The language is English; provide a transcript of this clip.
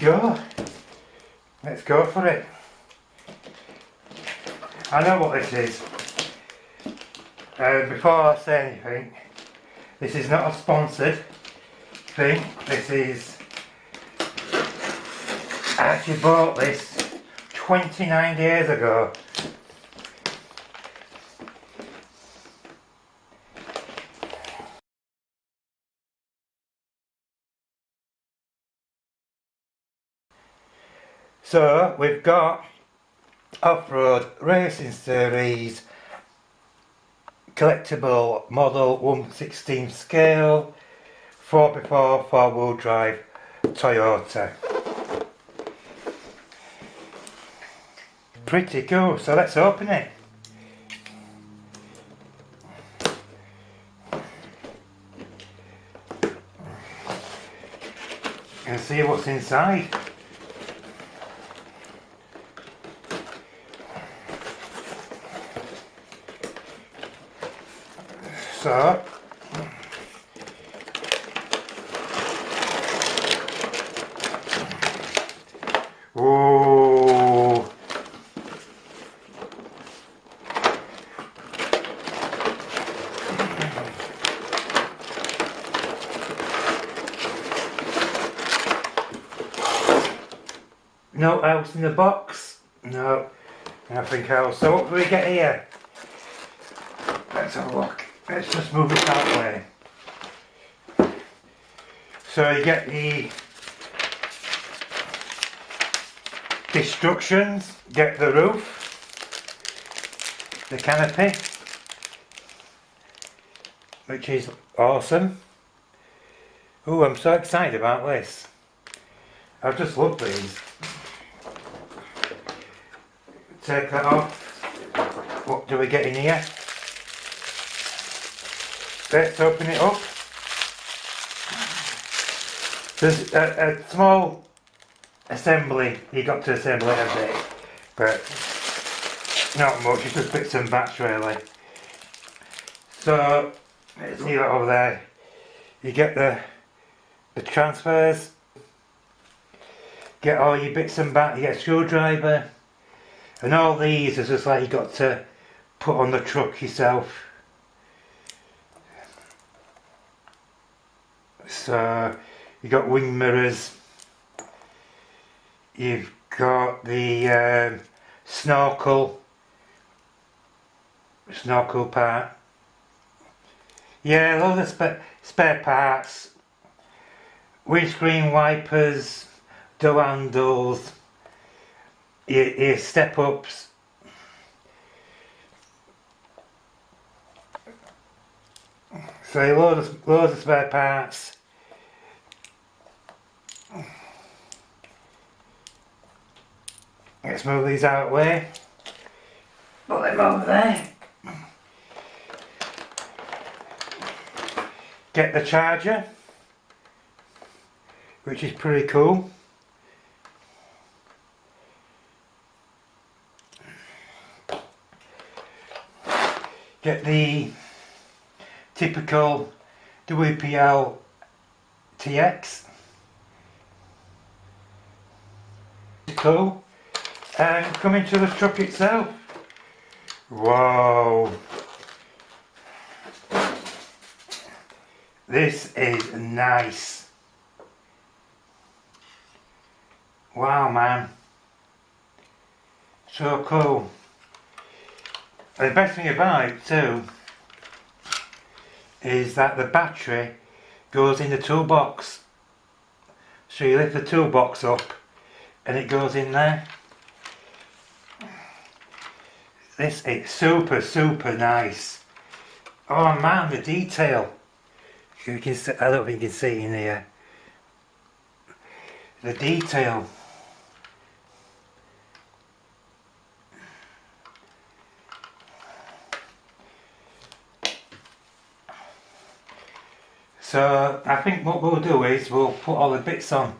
sure. Let's go for it. I know what this is. Before I say anything, this is not a sponsored thing. This is... I actually bought this 29 days ago. So we've got Off-Road Racing Series collectible model 1/16 scale 4x4 4-wheel drive Toyota. Pretty cool, so let's open it. And see what's inside. So, ooh, no else in the box? No, nothing else. So what do we get here? Let's have a look. Let's just move it that way. So you get the instructions, get the roof, the canopy, which is awesome. Oh, I'm so excited about this. I just love these. Take that off. What do we get in here? Let's open it up. There's a small assembly, you got to assemble it a bit, but not much, it's just bits and bats really. So, let's leave that over there. You get the transfers, get all your bits and bats, you get a screwdriver, and all these is just like you got to put on the truck yourself. So you've got wing mirrors, you've got the snorkel part, yeah, loads of spare parts, windscreen wipers, door handles, your step ups, so loads of spare parts. Let's move these out of the way. Put them over there. Get the charger, which is pretty cool. Get the typical WPL TX. Cool. And coming to the truck itself. Whoa. This is nice. Wow, man. So cool. And the best thing about it too is that the battery goes in the toolbox. So you lift the toolbox up and it goes in there. This is super nice. Oh man, the detail. You can see, I don't think you can see in here. The detail. So I think what we'll do is we'll put all the bits on